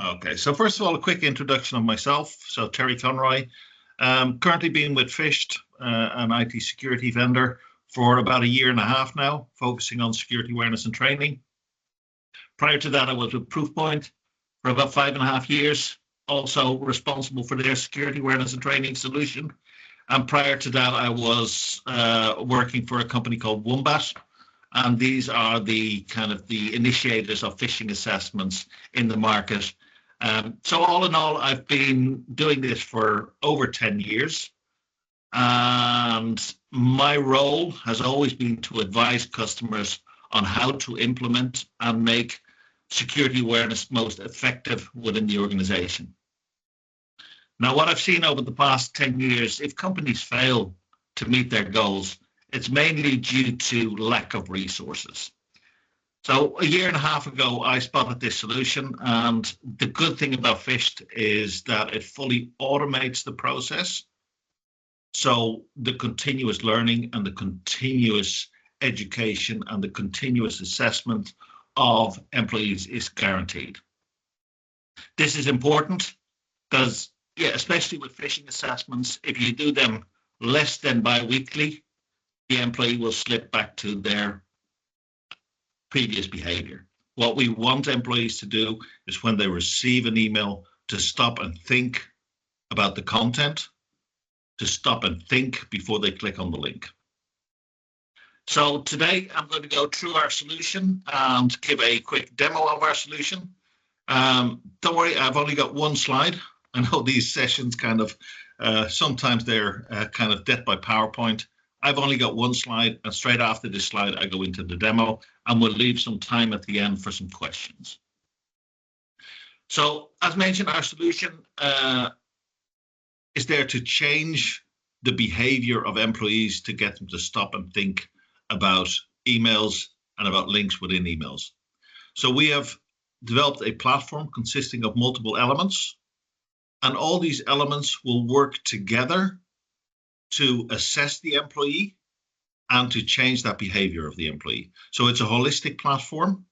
Okay, so first of all, a quick introduction of myself. So Terry Conroy, currently been with Phished, an IT security vendor, for about a year and a half now, focusing on security awareness and training. Prior to that, I was with Proofpoint for about 5.5 years, also responsible for their security awareness and training solution. And prior to that, I was working for a company called Wombat, and these are the kind of the initiators of phishing assessments in the market. So all in all, I've been doing this for over 10 years. And my role has always been to advise customers on how to implement and make security awareness most effective within the organization. Now, what I've seen over the past 10 years, if companies fail to meet their goals, it's mainly due to lack of resources. So a year and a half ago, I spotted this solution, and the good thing about Phished is that it fully automates the process. So the continuous learning and the continuous education and the continuous assessment of employees is guaranteed. This is important because, especially with phishing assessments, if you do them less than bi-weekly, the employee will slip back to their previous behavior. What we want employees to do is when they receive an email to stop and think about the content, to stop and think before they click on the link. So today I'm going to go through our solution and give a quick demo of our solution. Don't worry, I've only got one slide. I know these sessions kind of, sometimes they're kind of death by PowerPoint. I've only got one slide, and straight after this slide, I go into the demo, and we'll leave some time at the end for some questions. So as mentioned, our solution is there to change the behavior of employees to get them to stop and think about emails and about links within emails. So we have developed a platform consisting of multiple elements, and all these elements will work together to assess the employee and to change that behavior of the employee. So it's a holistic platform,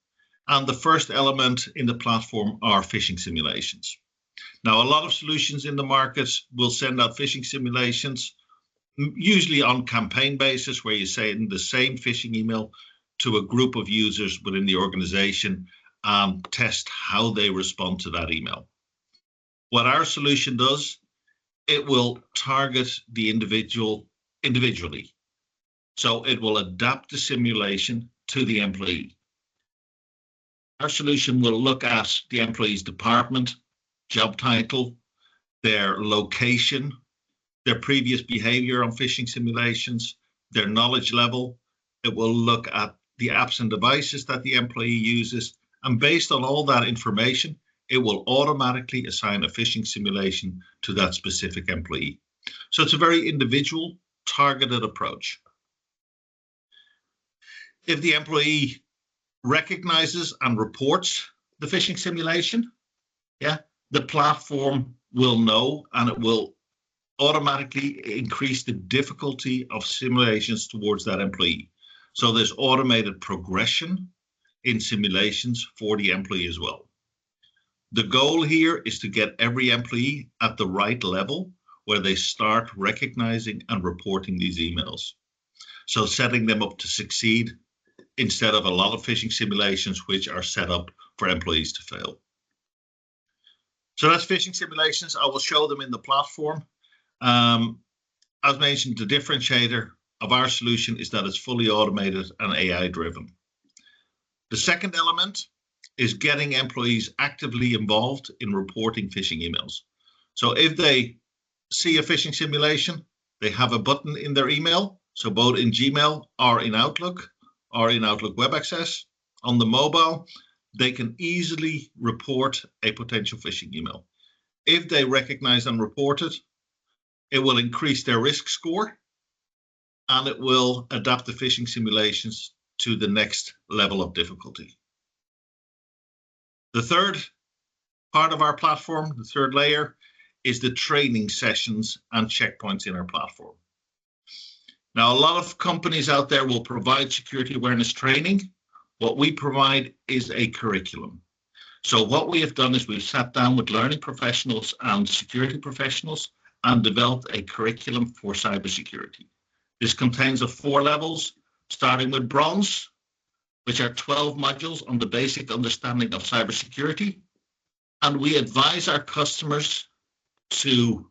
and the first element in the platform are phishing simulations. Now, a lot of solutions in the market will send out phishing simulations, usually on campaign basis, where you send the same phishing email to a group of users within the organization and test how they respond to that email. What our solution does, it will target the individual individually. So it will adapt the simulation to the employee. Our solution will look at the employee's department, job title, their location, their previous behavior on phishing simulations, their knowledge level. It will look at the apps and devices that the employee uses. And based on all that information, it will automatically assign a phishing simulation to that specific employee. So it's a very individual, targeted approach. If the employee recognizes and reports the phishing simulation, the platform will know, and it will automatically increase the difficulty of simulations towards that employee. So there's automated progression in simulations for the employee as well. The goal here is to get every employee at the right level where they start recognizing and reporting these emails. So setting them up to succeed instead of a lot of phishing simulations which are set up for employees to fail. So that's phishing simulations. I will show them in the platform. As mentioned, the differentiator of our solution is that it's fully automated and AI driven. The second element is getting employees actively involved in reporting phishing emails. So if they see a phishing simulation, they have a button in their email, so both in Gmail or in Outlook Web Access. On the mobile, they can easily report a potential phishing email. If they recognize and report it, it will increase their risk score, and it will adapt the phishing simulations to the next level of difficulty. The third part of our platform, the third layer, is the training sessions and checkpoints in our platform. Now, a lot of companies out there will provide security awareness training. What we provide is a curriculum. So what we have done is we've sat down with learning professionals and security professionals and developed a curriculum for cybersecurity. This contains of 4 levels, starting with bronze, which are 12 modules on the basic understanding of cybersecurity. And we advise our customers to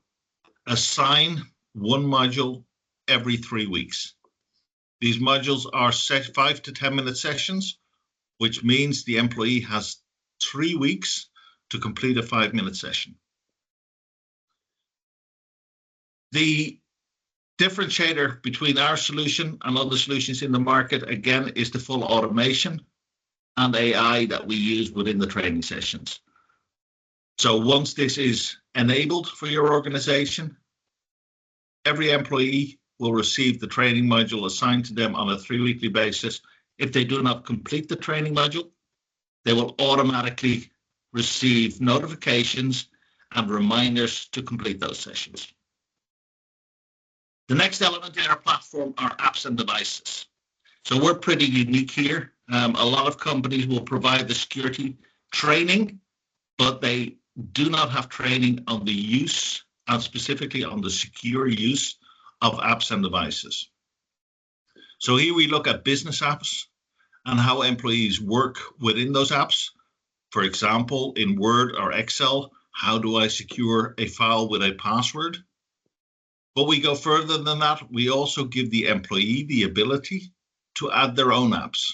assign one module every 3 weeks. These modules are 5 to 10 minute sessions, which means the employee has 3 weeks to complete a 5-minute session. The differentiator between our solution and other solutions in the market, again, is the full automation and AI that we use within the training sessions. So once this is enabled for your organization, every employee will receive the training module assigned to them on a 3-weekly basis. If they do not complete the training module, they will automatically receive notifications and reminders to complete those sessions. The next element in our platform are apps and devices. So we're pretty unique here. A lot of companies will provide the security training, but they do not have training on the use and specifically on the secure use of apps and devices. So here we look at business apps and how employees work within those apps. For example, in Word or Excel, how do I secure a file with a password? But we go further than that. We also give the employee the ability to add their own apps.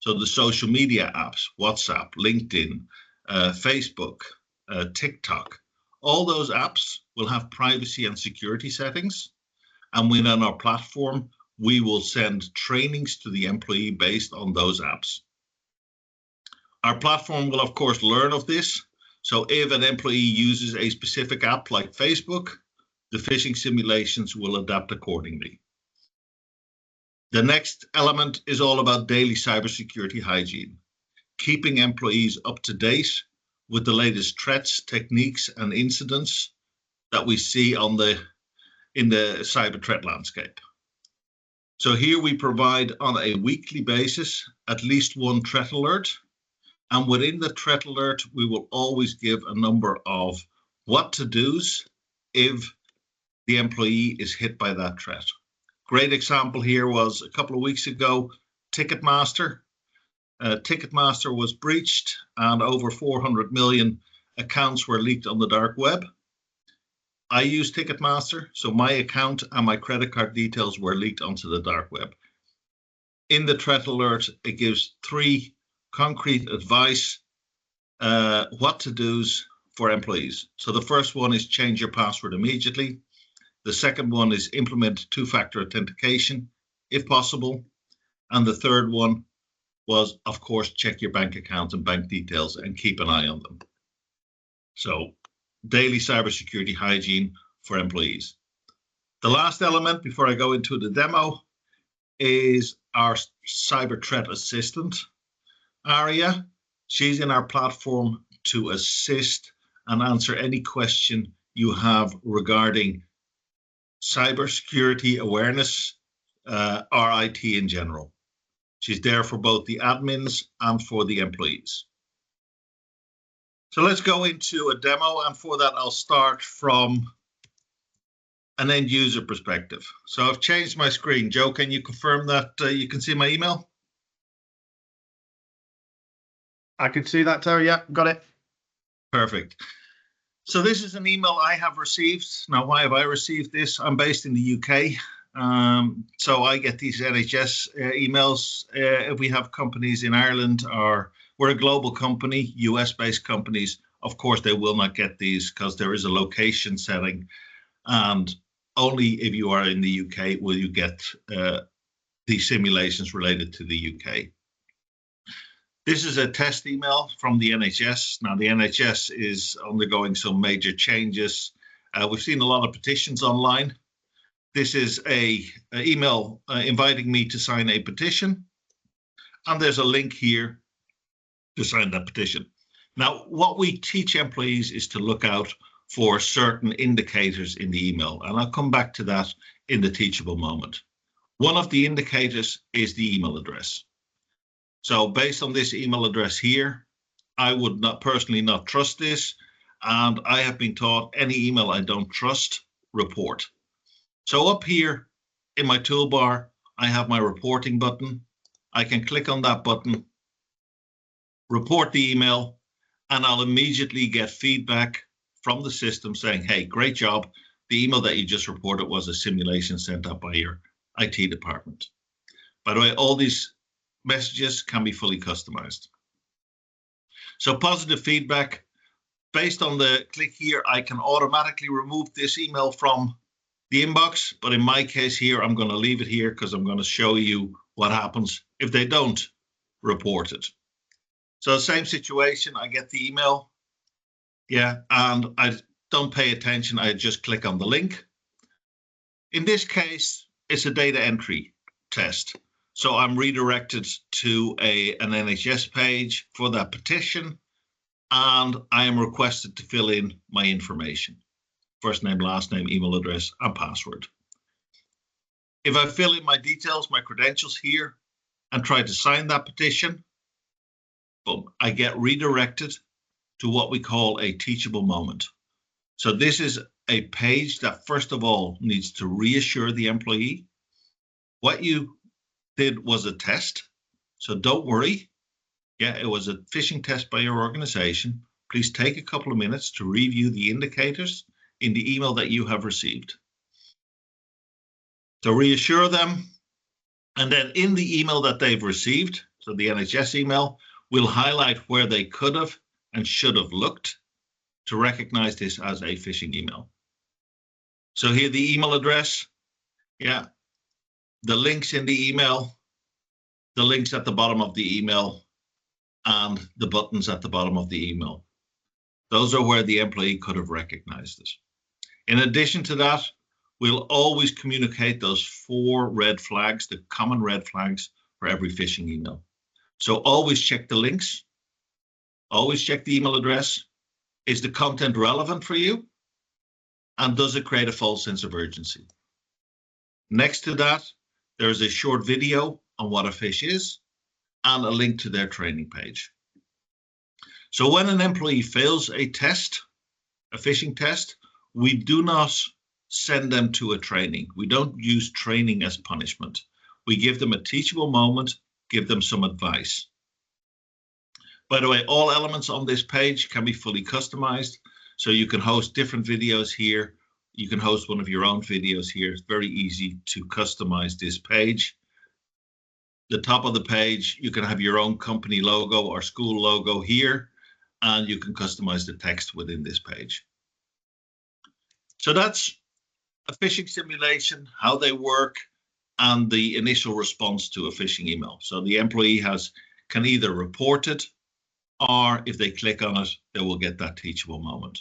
So the social media apps, WhatsApp, LinkedIn, Facebook, TikTok, all those apps will have privacy and security settings. And within our platform, we will send trainings to the employee based on those apps. Our platform will, of course, learn of this. So if an employee uses a specific app like Facebook, the phishing simulations will adapt accordingly. The next element is all about daily cybersecurity hygiene, keeping employees up to date with the latest threats, techniques, and incidents that we see in the cyber threat landscape. So here we provide on a weekly basis at least one threat alert. And within the threat alert, we will always give a number of what to do's if the employee is hit by that threat. Great example here was a couple of weeks ago, Ticketmaster. Ticketmaster was breached and over 400 million accounts were leaked on the dark web. I use Ticketmaster, so my account and my credit card details were leaked onto the dark web. In the threat alert, it gives 3 concrete advice, what to do's for employees. So the first one is change your password immediately. The second one is implement 2-factor authentication if possible. And the third one was, of course, check your bank account and bank details and keep an eye on them. So daily cybersecurity hygiene for employees. The last element before I go into the demo is our cyber threat assistant, Aria. She's in our platform to assist and answer any question you have regarding cybersecurity awareness or IT in general. She's there for both the admins and for the employees. So let's go into a demo, and for that I'll start from an end user perspective. So I've changed my screen. Joe, can you confirm that you can see my email? I can see that, Terry. Yeah, got it. Perfect. So this is an email I have received. Now, why have I received this? I'm based in the UK. So I get these NHS emails. If we have companies in Ireland, or we're a global company, US-based companies, of course, they will not get these because there is a location setting. And only if you are in the UK will you get these simulations related to the UK. This is a test email from the NHS. Now, the NHS is undergoing some major changes. We've seen a lot of petitions online. This is an email inviting me to sign a petition. And there's a link here to sign that petition. Now, what we teach employees is to look out for certain indicators in the email. And I'll come back to that in the teachable moment. One of the indicators is the email address. So based on this email address here, I would not personally not trust this. And I have been taught any email I don't trust, report. So up here in my toolbar, I have my reporting button. I can click on that button, report the email, and I'll immediately get feedback from the system saying, hey, great job. The email that you just reported was a simulation sent out by your IT department. By the way, all these messages can be fully customized. So positive feedback. Based on the click here, I can automatically remove this email from the inbox. But in my case here, I'm going to leave it here because I'm going to show you what happens if they don't report it. So same situation, I get the email. Yeah, and I don't pay attention. I just click on the link. In this case, it's a data entry test. So I'm redirected to an NHS page for that petition, and I am requested to fill in my information. First name, last name, email address, and password. If I fill in my details, my credentials here, and try to sign that petition, boom, I get redirected to what we call a teachable moment. So this is a page that, first of all, needs to reassure the employee what you did was a test. So don't worry. Yeah, it was a phishing test by your organization. Please take a couple of minutes to review the indicators in the email that you have received. So reassure them. And then in the email that they've received, so the NHS email, we'll highlight where they could have and should have looked to recognize this as a phishing email. So here the email address, yeah, the links in the email, the links at the bottom of the email, and the buttons at the bottom of the email. Those are where the employee could have recognized it. In addition to that, we'll always communicate those 4 red flags, the common red flags for every phishing email. So always check the links, always check the email address. Is the content relevant for you? And does it create a false sense of urgency? Next to that, there's a short video on what a phish is and a link to their training page. So when an employee fails a test, a phishing test, we do not send them to a training. We don't use training as punishment. We give them a teachable moment, give them some advice. By the way, all elements on this page can be fully customized. So you can host different videos here. You can host one of your own videos here. It's very easy to customize this page. The top of the page, you can have your own company logo or school logo here, and you can customize the text within this page. So that's a phishing simulation, how they work, and the initial response to a phishing email. So the employee can either report it, or if they click on it, they will get that teachable moment.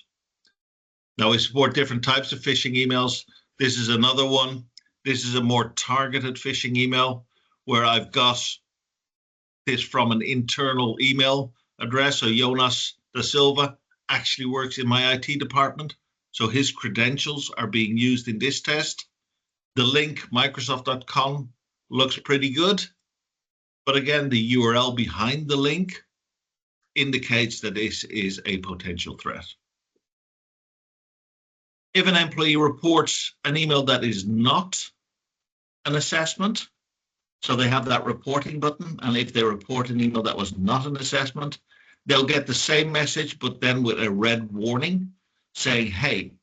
Now we support different types of phishing emails. This is another one. This is a more targeted phishing email where I've got this from an internal email address. So Jonas da Silva actually works in my IT department. So his credentials are being used in this test. The link, Microsoft.com, looks pretty good. But again, the URL behind the link indicates that this is a potential threat. If an employee reports an email that is not an assessment, so they have that reporting button, and if they report an email that was not an assessment, they'll get the same message, but then with a red warning saying, hey,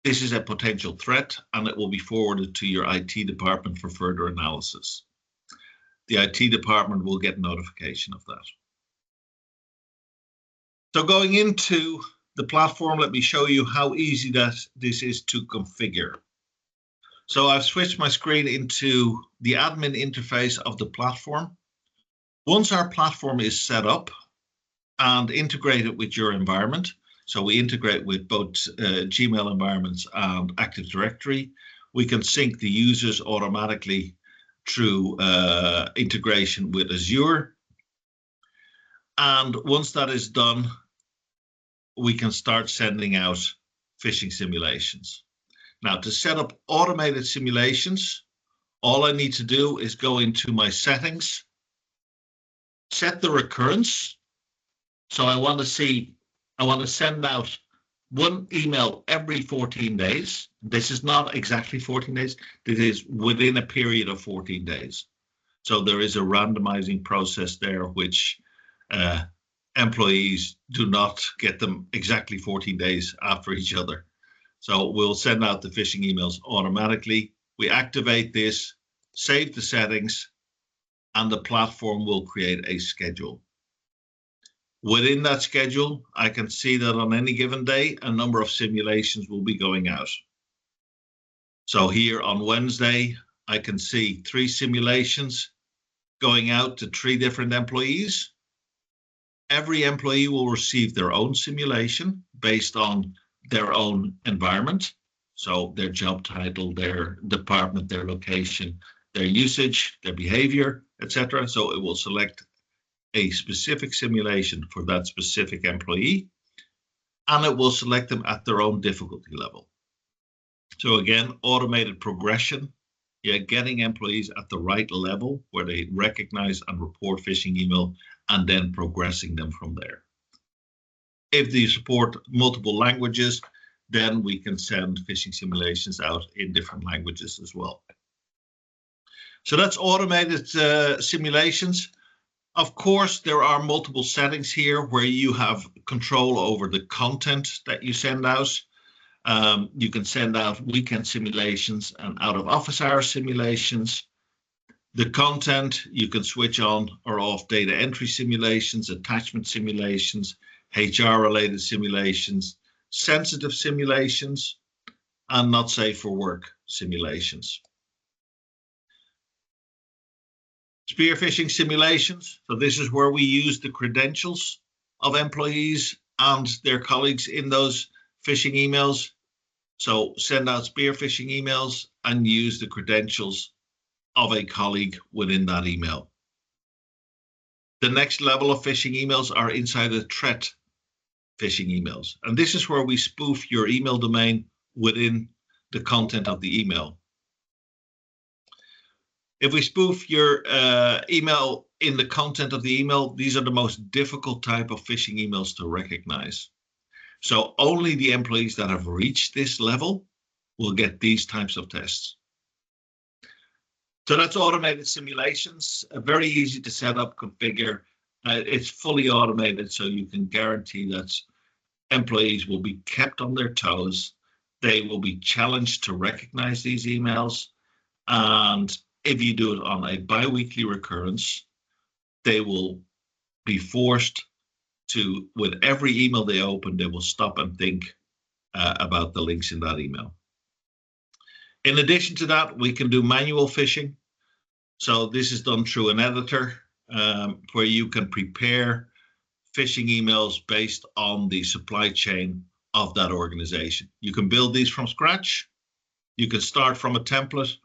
this is a potential threat, and it will be forwarded to your IT department for further analysis. The IT department will get notification of that. So going into the platform, let me show you how easy this is to configure. So I've switched my screen into the admin interface of the platform. Once our platform is set up and integrated with your environment, so we integrate with both Gmail environments and Active Directory, we can sync the users automatically through integration with Azure. And once that is done, we can start sending out phishing simulations. Now, to set up automated simulations, all I need to do is go into my settings, set the recurrence So I want to send out one email every 14 days. This is not exactly 14 days. This is within a period of 14 days. So there is a randomizing process there, which employees do not get them exactly 14 days after each other. So we'll send out the phishing emails automatically. We activate this, save the settings, and the platform will create a schedule. Within that schedule, I can see that on any given day, a number of simulations will be going out. So here on Wednesday, I can see 3 simulations going out to 3 different employees. Every employee will receive their own simulation based on their own environment. So their job title, their department, their location, their usage, their behavior, etc. So it will select a specific simulation for that specific employee, and it will select them at their own difficulty level. So again, automated progression, getting employees at the right level where they recognize and report phishing email, and then progressing them from there. If they support multiple languages, then we can send phishing simulations out in different languages as well. So that's automated simulations. Of course, there are multiple settings here where you have control over the content that you send out. You can send out weekend simulations and out of office hours simulations. The content, you can switch on or off data entry simulations, attachment simulations, HR related simulations, sensitive simulations, and not safe for work simulations. Spear phishing simulations. So this is where we use the credentials of employees and their colleagues in those phishing emails. So send out spear phishing emails and use the credentials of a colleague within that email. The next level of phishing emails are insider threat phishing emails. And this is where we spoof your email domain within the content of the email. If we spoof your email in the content of the email, these are the most difficult type of phishing emails to recognize. So only the employees that have reached this level will get these types of tests. So that's automated simulations, very easy to set up, configure. It's fully automated, so you can guarantee that employees will be kept on their toes. They will be challenged to recognize these emails. And if you do it on a bi-weekly recurrence, they will be forced to, with every email they open, they will stop and think about the links in that email. In addition to that, we can do manual phishing. So this is done through an editor where you can prepare phishing emails based on the supply chain of that organization. You can build these from scratch. You can start from a template,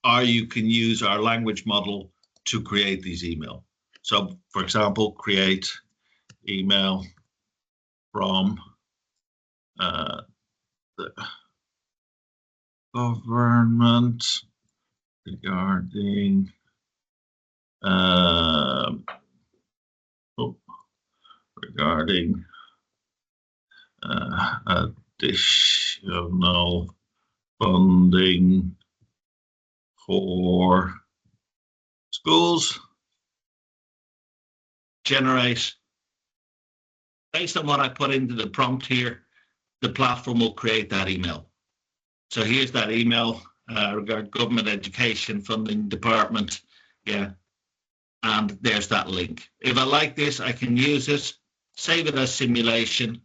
or you can use our language model to create these emails. So, for example, create email from the government regarding additional funding for schools. Generate. Based on what I put into the prompt here, the platform will create that email. So here's that email regarding government education funding department. Yeah. And there's that link. If I like this, I can use it, save it as simulation,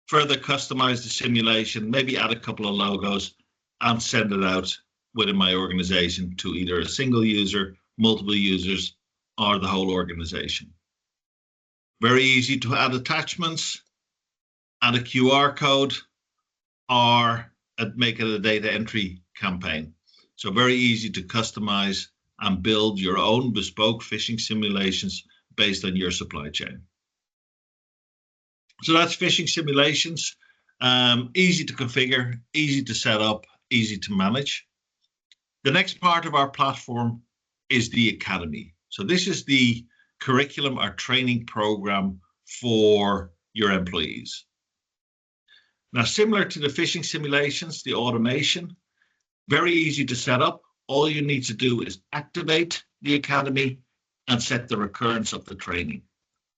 further customize the simulation, maybe add a couple of logos, and send it out within my organization to either a single user, multiple users, or the whole organization. Very easy to add attachments, add a QR code, or make it a data entry campaign. So very easy to customize and build your own bespoke phishing simulations based on your supply chain. So that's phishing simulations. Easy to configure, easy to set up, easy to manage. The next part of our platform is the Academy. So this is the curriculum, our training program for your employees. Now, similar to the phishing simulations, the automation, very easy to set up. All you need to do is activate the academy and set the recurrence of the training,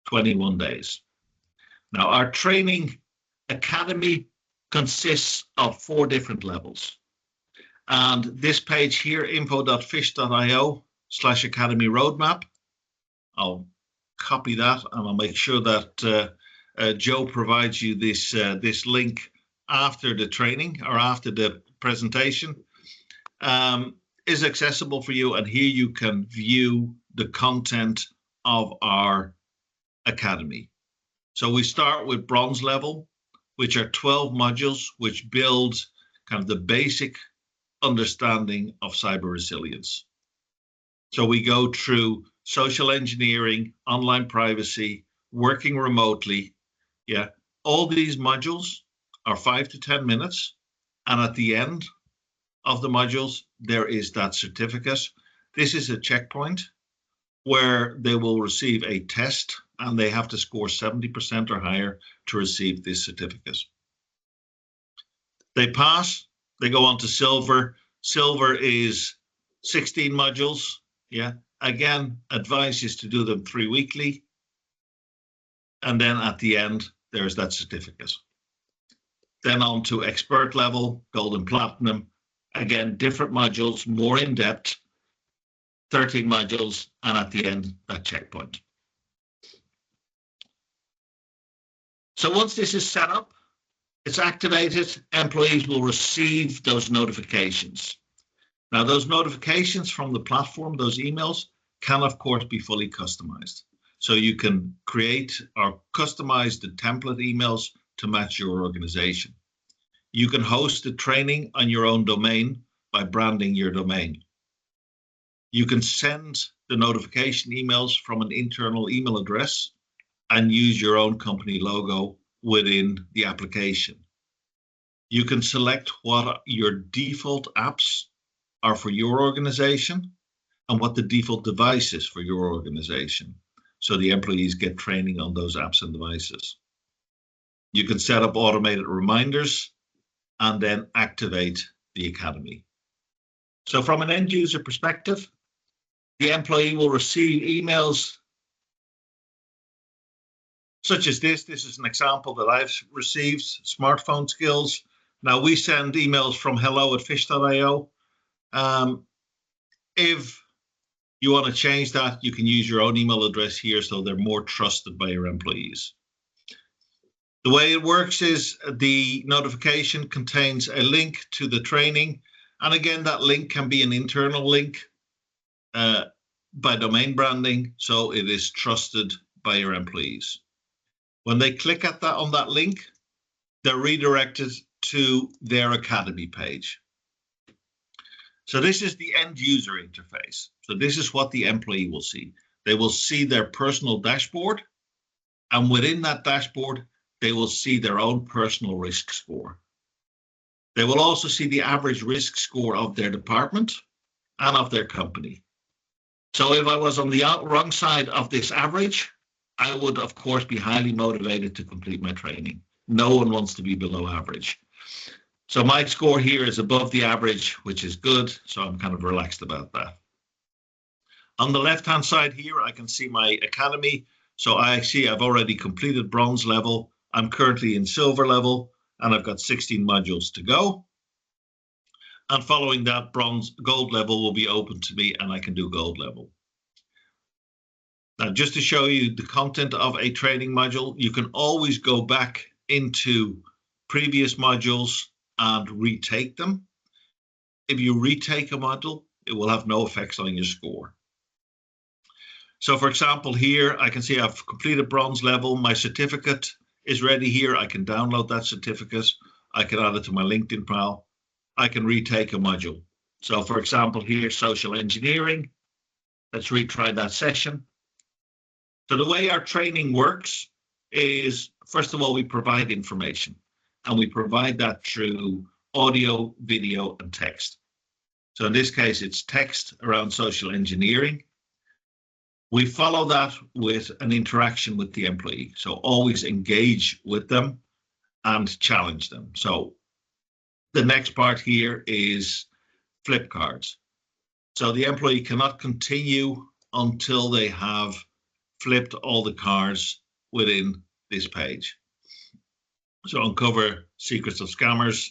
21 days. Now, our training academy consists of 4 different levels. And this page here, info.phished.io/academy roadmap, I'll copy that and I'll make sure that Joe provides you this link after the training or after the presentation, is accessible for you. And here you can view the content of our academy. So we start with bronze level, which are 12 modules, which build kind of the basic understanding of cyber resilience. So we go through social engineering, online privacy, working remotely. Yeah, all these modules are 5 to 10 minutes. And at the end of the modules, there is that certificate. This is a checkpoint where they will receive a test and they have to score 70% or higher to receive this certificate. They pass, they go on to silver. Silver is 16 modules. Yeah, again, advice is to do them 3 weekly. And then at the end, there's that certificate. Then on to expert level, gold and platinum. Again, different modules, more in depth, 13 modules, and at the end, that checkpoint. So once this is set up, it's activated, employees will receive those notifications. Now, those notifications from the platform, those emails, can of course be fully customized. So you can create or customize the template emails to match your organization. You can host the training on your own domain by branding your domain. You can send the notification emails from an internal email address and use your own company logo within the application. You can select what your default apps are for your organization and what the default device is for your organization. So the employees get training on those apps and devices. You can set up automated reminders and then activate the academy. So from an end user perspective, the employee will receive emails such as this. This is an example that I've received, smartphone skills. Now we send emails from hello@phished.io. If you want to change that, you can use your own email address here so they're more trusted by your employees. The way it works is the notification contains a link to the training. And again, that link can be an internal link by domain branding, so it is trusted by your employees. When they click at that on that link, they're redirected to their academy page. So this is the end user interface. So this is what the employee will see. They will see their personal dashboard, and within that dashboard, they will see their own personal risk score. They will also see the average risk score of their department and of their company. So if I was on the wrong side of this average, I would, of course, be highly motivated to complete my training. No one wants to be below average. So my score here is above the average, which is good. So I'm kind of relaxed about that. On the left-hand side here, I can see my academy. So I see I've already completed bronze level. I'm currently in silver level, and I've got 16 modules to go. And following that, gold level will be open to me, and I can do gold level. Now, just to show you the content of a training module, you can always go back into previous modules and retake them. If you retake a module, it will have no effects on your score. So for example, here I can see I've completed bronze level. My certificate is ready here. I can download that certificate. I can add it to my LinkedIn profile. I can retake a module. So for example, here, social engineering. Let's retry that session. So the way our training works is, first of all, we provide information, and we provide that through audio, video, and text. So in this case, it's text around social engineering. We follow that with an interaction with the employee. So always engage with them and challenge them. So the next part here is flip cards. So the employee cannot continue until they have flipped all the cards within this page. So uncover secrets of scammers,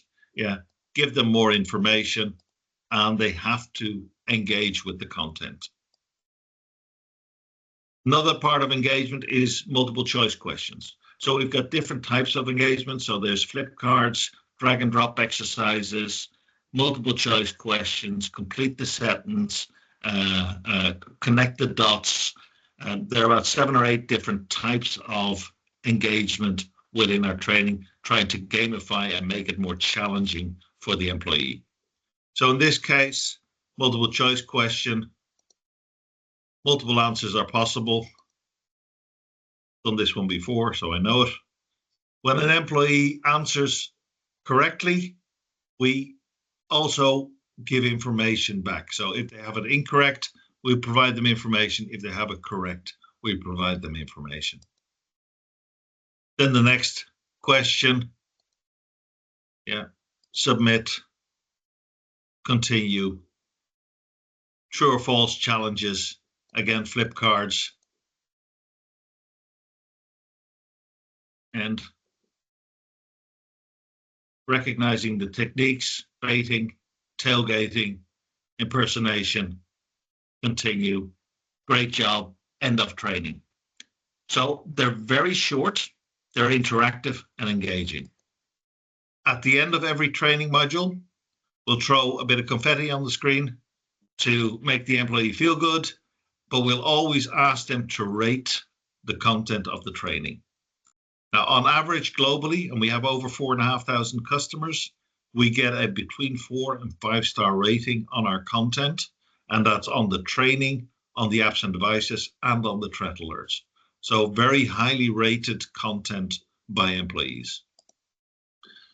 give them more information, and they have to engage with the content. Another part of engagement is multiple choice questions. So we've got different types of engagement. So there's flip cards, drag and drop exercises, multiple choice questions, complete the sentence, connect the dots. There are about 7 or 8 different types of engagement within our training, trying to gamify and make it more challenging for the employee. So in this case, multiple choice question, multiple answers are possible. Done this one before, so I know it. When an employee answers correctly, we also give information back. So if they have it incorrect, we provide them information. If they have it correct, we provide them information. Then the next question, submit, continue, true or false challenges, again, flip cards, and recognizing the techniques, baiting, tailgating, impersonation, continue, great job, end of training. So they're very short, they're interactive and engaging. At the end of every training module, we'll throw a bit of confetti on the screen to make the employee feel good, but we'll always ask them to rate the content of the training. Now, on average globally, and we have over 4,500 customers, we get a between 4 and 5-star rating on our content, and that's on the training, on the apps and devices, and on the threat alerts. So very highly rated content by employees.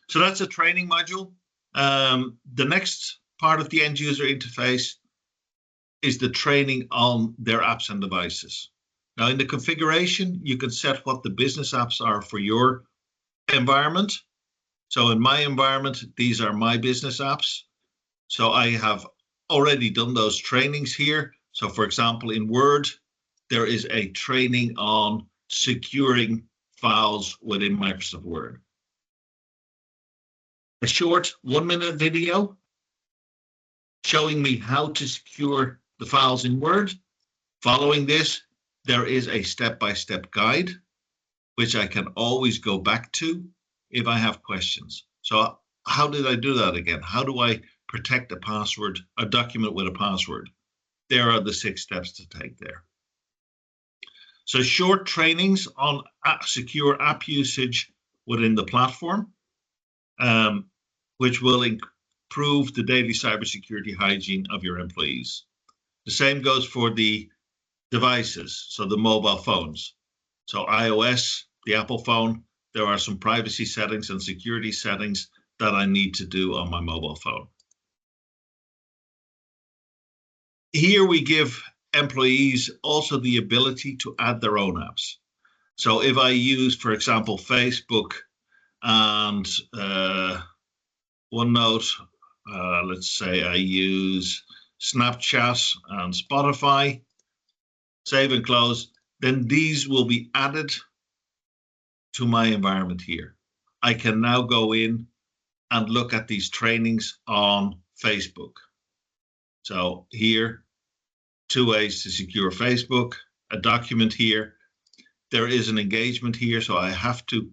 So that's a training module. The next part of the end user interface is the training on their apps and devices. Now in the configuration, you can set what the business apps are for your environment. So in my environment, these are my business apps. So I have already done those trainings here. So for example, in Word, there is a training on securing files within Microsoft Word. A short 1-minute video showing me how to secure the files in Word. Following this, there is a step-by-step guide, which I can always go back to if I have questions. So how did I do that again? How do I protect a password, a document with a password? There are the 6 steps to take there. So short trainings on secure app usage within the platform, which will improve the daily cybersecurity hygiene of your employees. The same goes for the devices, so the mobile phones. So iOS, the Apple phone, there are some privacy settings and security settings that I need to do on my mobile phone. Here we give employees also the ability to add their own apps. So if I use, for example, Facebook and OneNote, let's say I use Snapchat and Spotify, save and close, then these will be added to my environment here. I can now go in and look at these trainings on Facebook. So here, 2 ways to secure Facebook, a document here. There is an engagement here, so I have to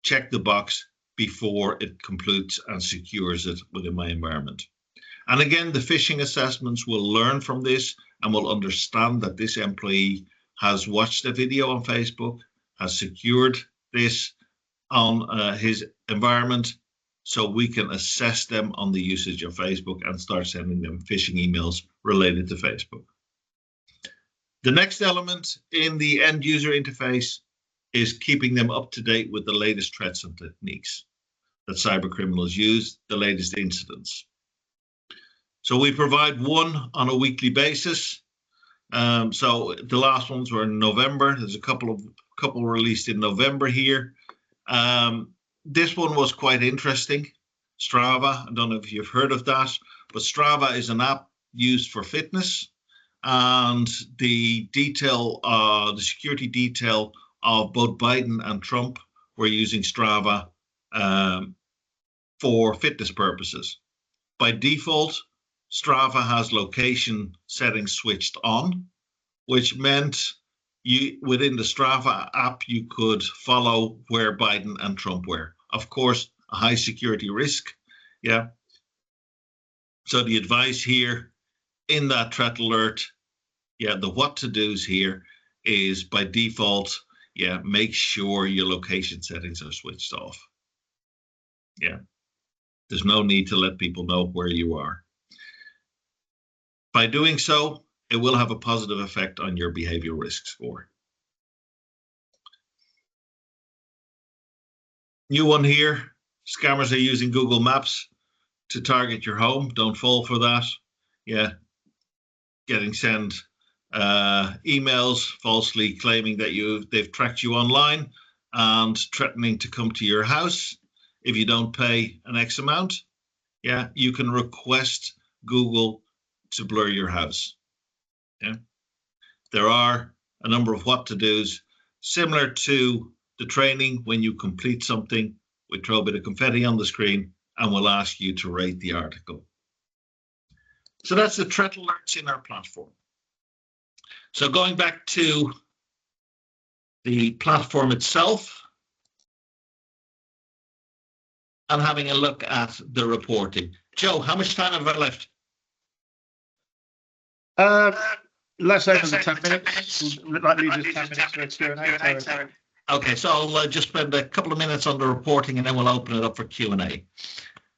check the box before it completes and secures it within my environment. And again, the phishing assessments will learn from this and will understand that this employee has watched a video on Facebook, has secured this on his environment, so we can assess them on the usage of Facebook and start sending them phishing emails related to Facebook. The next element in the end user interface is keeping them up to date with the latest threats and techniques that cyber criminals use, the latest incidents. So we provide one on a weekly basis. So the last ones were in November. There's a couple released in November here. This one was quite interesting. Strava. I don't know if you've heard of that, but Strava is an app used for fitness, and the security detail of both Biden and Trump were using Strava for fitness purposes. By default, Strava has location settings switched on, which meant within the Strava app, you could follow where Biden and Trump were. Of course, a high security risk. Yeah. So the advice here in that threat alert, the what to do's here is by default, make sure your location settings are switched off. Yeah. There's no need to let people know where you are. By doing so, it will have a positive effect on your behavioral risk score. New one here, scammers are using Google Maps to target your home. Don't fall for that. Yeah, getting sent emails falsely claiming that they've tracked you online and threatening to come to your house if you don't pay an X amount. Yeah, you can request Google to blur your house. Yeah, there are a number of what to do's similar to the training. When you complete something, we throw a bit of confetti on the screen and we'll ask you to rate the article. So that's the threat alerts in our platform. So going back to the platform itself and having a look at the reporting. Joe, how much time have I left? Less over 10 minutes. That leaves us 10 minutes for Q&A. Okay, so I'll just spend a couple of minutes on the reporting and then we'll open it up for Q&A.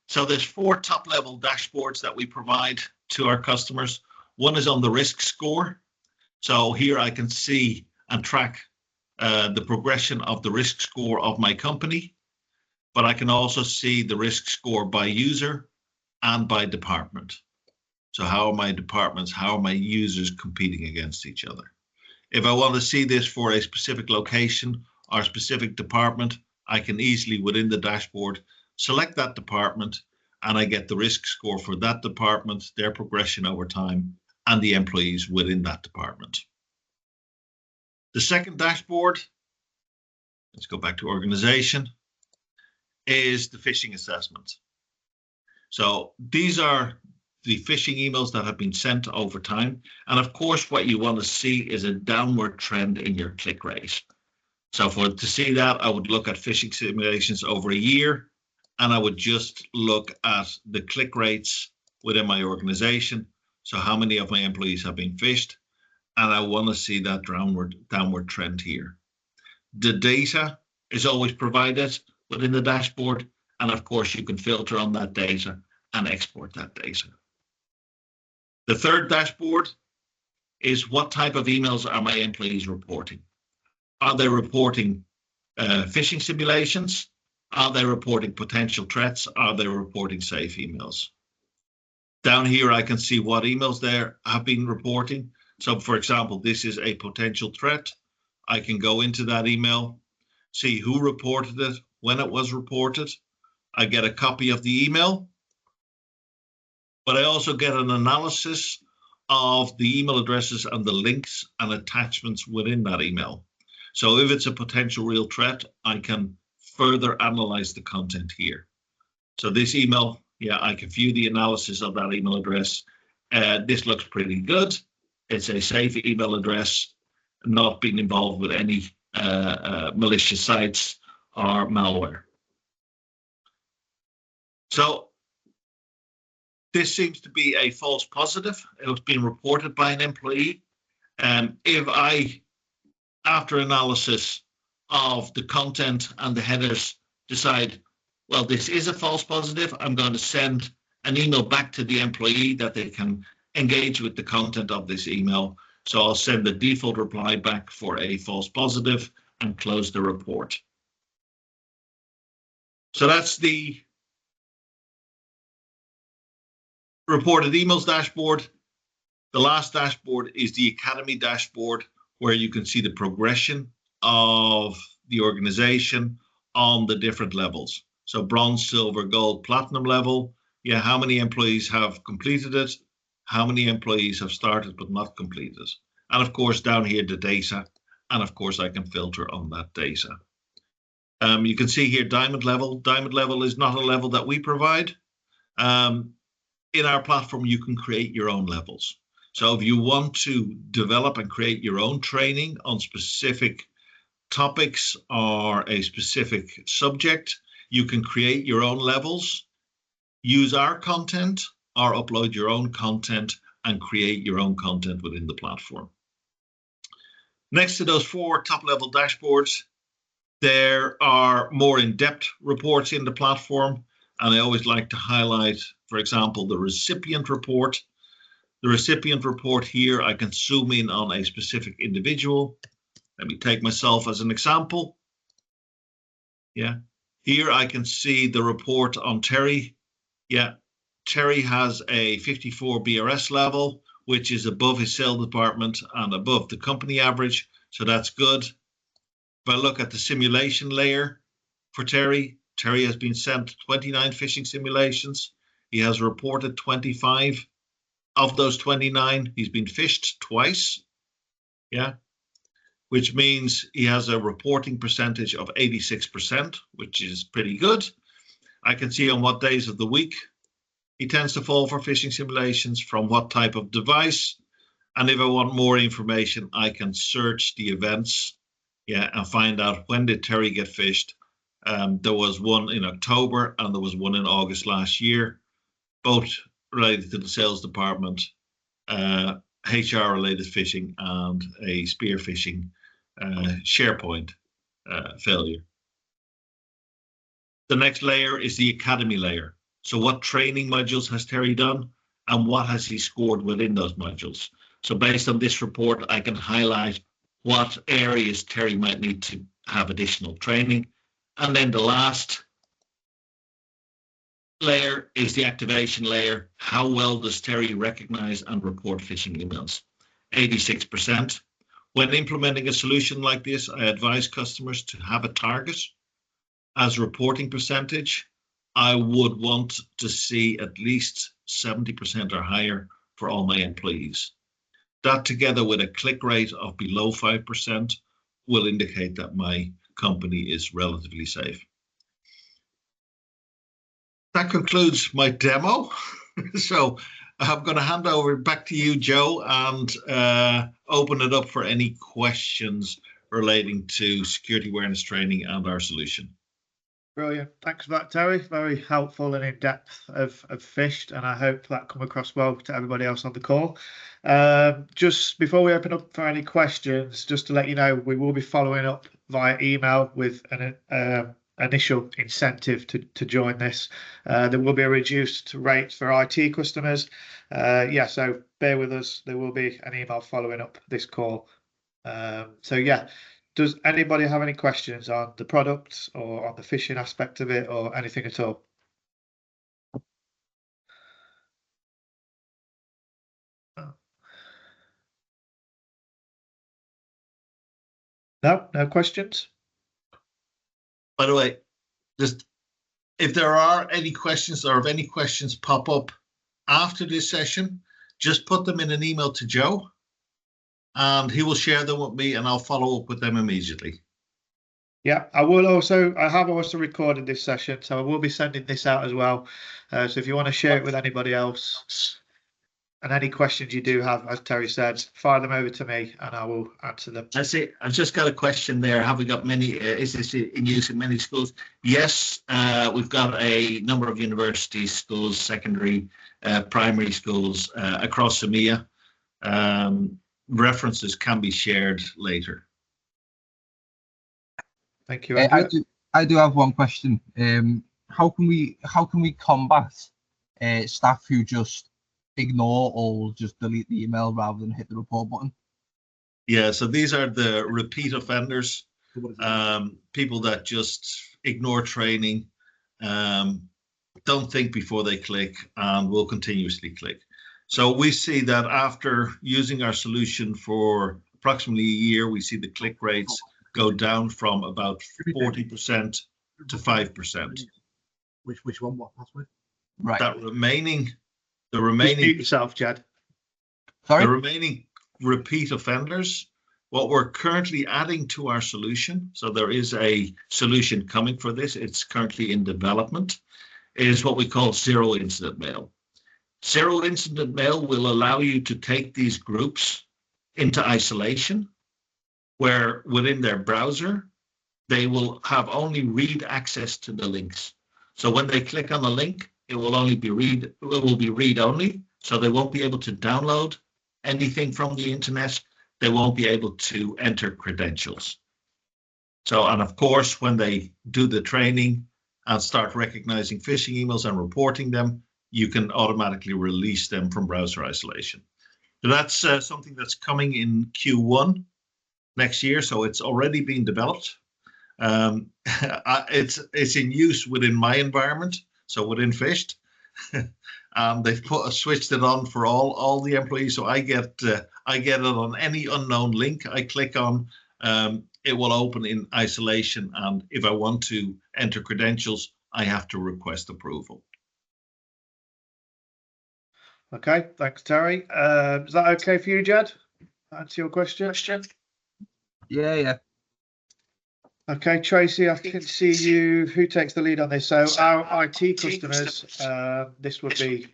So there's 4 top-level dashboards that we provide to our customers. One is on the risk score. So here I can see and track the progression of the risk score of my company, but I can also see the risk score by user and by department. So how are my departments, how are my users competing against each other? If I want to see this for a specific location or specific department, I can easily within the dashboard select that department and I get the risk score for that department, their progression over time, and the employees within that department. The second dashboard, let's go back to organization, is the phishing assessment. So these are the phishing emails that have been sent over time. And of course, what you want to see is a downward trend in your click rate. So to see that, I would look at phishing simulations over a year, and I would just look at the click rates within my organization. So how many of my employees have been phished? And I want to see that downward trend here. The data is always provided within the dashboard. And of course, you can filter on that data and export that data. The third dashboard is what type of emails are my employees reporting? Are they reporting phishing simulations? Are they reporting potential threats? Are they reporting safe emails? Down here, I can see what emails there have been reporting. So for example, this is a potential threat. I can go into that email, see who reported it, when it was reported. I get a copy of the email, but I also get an analysis of the email addresses and the links and attachments within that email. So if it's a potential real threat, I can further analyze the content here. So this email, I can view the analysis of that email address. This looks pretty good. It's a safe email address, not being involved with any malicious sites or malware. So this seems to be a false positive. It was being reported by an employee. If I, after analysis of the content and the headers, decide, well, this is a false positive, I'm going to send an email back to the employee that they can engage with the content of this email. So I'll send the default reply back for a false positive and close the report. So that's the reported emails dashboard. The last dashboard is the Academy dashboard, where you can see the progression of the organization on the different levels. So bronze, silver, gold, platinum level. Yeah, how many employees have completed it? How many employees have started but not completed? And of course, down here, the data. And of course, I can filter on that data. You can see here diamond level. Diamond level is not a level that we provide. In our platform, you can create your own levels. So if you want to develop and create your own training on specific topics or a specific subject, you can create your own levels, use our content, or upload your own content and create your own content within the platform. Next to those 4 top-level dashboards, there are more in-depth reports in the platform, and I always like to highlight, for example, the recipient report. The recipient report here, I can zoom in on a specific individual. Let me take myself as an example. Yeah, here I can see the report on Terry. Yeah, Terry has a 54 BRS level, which is above his sales department and above the company average. So that's good. If I look at the simulation layer for Terry, Terry has been sent 29 phishing simulations. He has reported 25. Of those 29, he's been phished twice. Yeah, which means he has a reporting percentage of 86%, which is pretty good. I can see on what days of the week he tends to fall for phishing simulations, from what type of device. And if I want more information, I can search the events, yeah, and find out when did Terry get phished. There was one in October and there was one in August last year, both related to the sales department, HR related phishing, and a spear phishing SharePoint failure. The next layer is the Academy layer. So what training modules has Terry done and what has he scored within those modules? So based on this report, I can highlight what areas Terry might need to have additional training. And then the last layer is the activation layer. How well does Terry recognize and report phishing emails? 86%. When implementing a solution like this, I advise customers to have a target as reporting percentage. I would want to see at least 70% or higher for all my employees. That, together with a click rate of below 5%, will indicate that my company is relatively safe. That concludes my demo. So I'm going to hand over back to you, Joe, and open it up for any questions relating to security awareness training and our solution. Brilliant. Thanks for that, Terry. Very helpful and in-depth of Phished, and I hope that come across well to everybody else on the call. Just before we open up for any questions, just to let you know, we will be following up via email with an initial incentive to join this. There will be a reduced rate for IT customers. Yeah, so bear with us. There will be an email following up this call. So yeah. Does anybody have any questions on the product or on the phishing aspect of it or anything at all? No, no questions? By the way, just if there are any questions or if any questions pop up after this session, just put them in an email to Joe and he will share them with me and I'll follow up with them immediately. Yeah, I have also recorded this session, so I will be sending this out as well. So if you want to share it with anybody else and any questions you do have, as Terry said, fire them over to me and I will answer them. I see. I've just got a question there. Have we got many, is this in use in many schools? Yes, we've got a number of universities, schools, secondary, primary schools across EMEA. References can be shared later. Thank you, Andrew. I do have one question. How can we combat staff who just ignore or just delete the email rather than hit the report button? Yeah, so these are the repeat offenders, people that just ignore training, don't think before they click, and will continuously click. So we see that after using our solution for approximately a year, we see the click rates go down from about 40% to 5%. Which one? What password? Right. The remaining Just mute yourself, Jed. Sorry. the remaining repeat offenders, what we're currently adding to our solution, so there is a solution coming for this, it's currently in development, is what we call zero incident mail. Zero incident mail will allow you to take these groups into isolation, where within their browser, they will have only read access to the links. So when they click on the link, it will be read only. So they won't be able to download anything from the internet. They won't be able to enter credentials. So, and of course, when they do the training and start recognizing phishing emails and reporting them, you can automatically release them from browser isolation. So that's something that's coming in Q1 next year. So it's already been developed. It's in use within my environment, so within Phished. They've switched it on for all the employees, so I get it on any unknown link I click on. It will open in isolation, and if I want to enter credentials, I have to request approval. Okay, thanks, Terry. Is that okay for you, Jed? Answer your question? Yeah. Okay, Tracy, I can see you. Who takes the lead on this? So our IT customers, this would be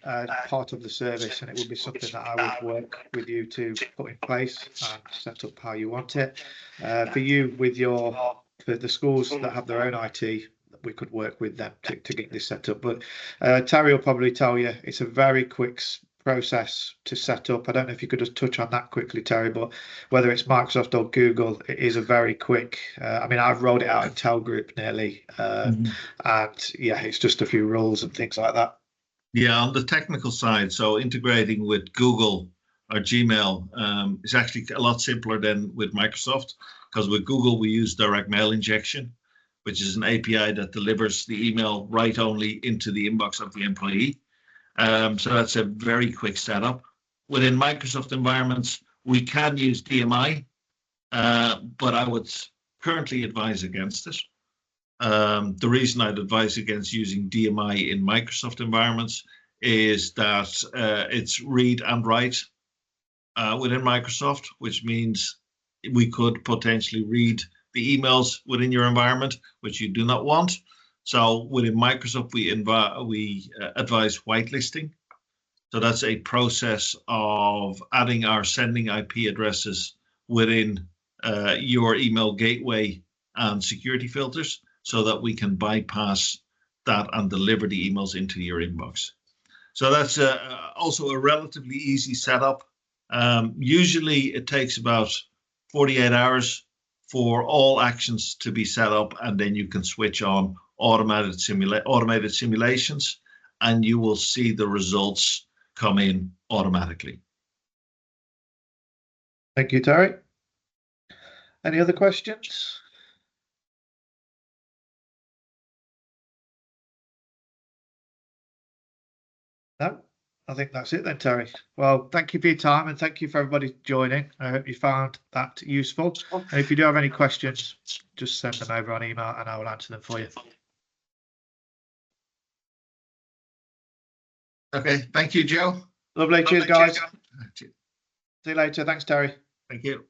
part of the service, and it would be something that I would work with you to put in place and set up how you want it. For you, for the schools that have their own IT, we could work with them to get this set up. But Terry will probably tell you it's a very quick process to set up. I don't know if you could just touch on that quickly, Terry, but whether it's Microsoft or Google, it is a very quick, I mean, I've rolled it out in Tel Group nearly, and yeah, it's just a few rules and things like that. Yeah, on the technical side, so integrating with Google or Gmail is actually a lot simpler than with Microsoft, because with Google we use direct mail injection, which is an API that delivers the email right only into the inbox of the employee. So that's a very quick setup. Within Microsoft environments, we can use DMI, but I would currently advise against it. The reason I'd advise against using DMI in Microsoft environments is that it's read and write within Microsoft, which means we could potentially read the emails within your environment, which you do not want. So within Microsoft, we advise whitelisting. So that's a process of adding our sending IP addresses within your email gateway and security filters, so that we can bypass that and deliver the emails into your inbox. So that's also a relatively easy setup. Usually it takes about 48 hours for all actions to be set up, and then you can switch on automated simulations, and you will see the results come in automatically. Thank you, Terry. Any other questions? No, I think that's it then, Terry. Well, thank you for your time, and thank you for everybody joining. I hope you found that useful. And if you do have any questions, just send them over on email and I will answer them for you. Okay, thank you, Joe. Lovely. Cheers, guys. Cheers. See you later. Thanks, Terry. Thank you.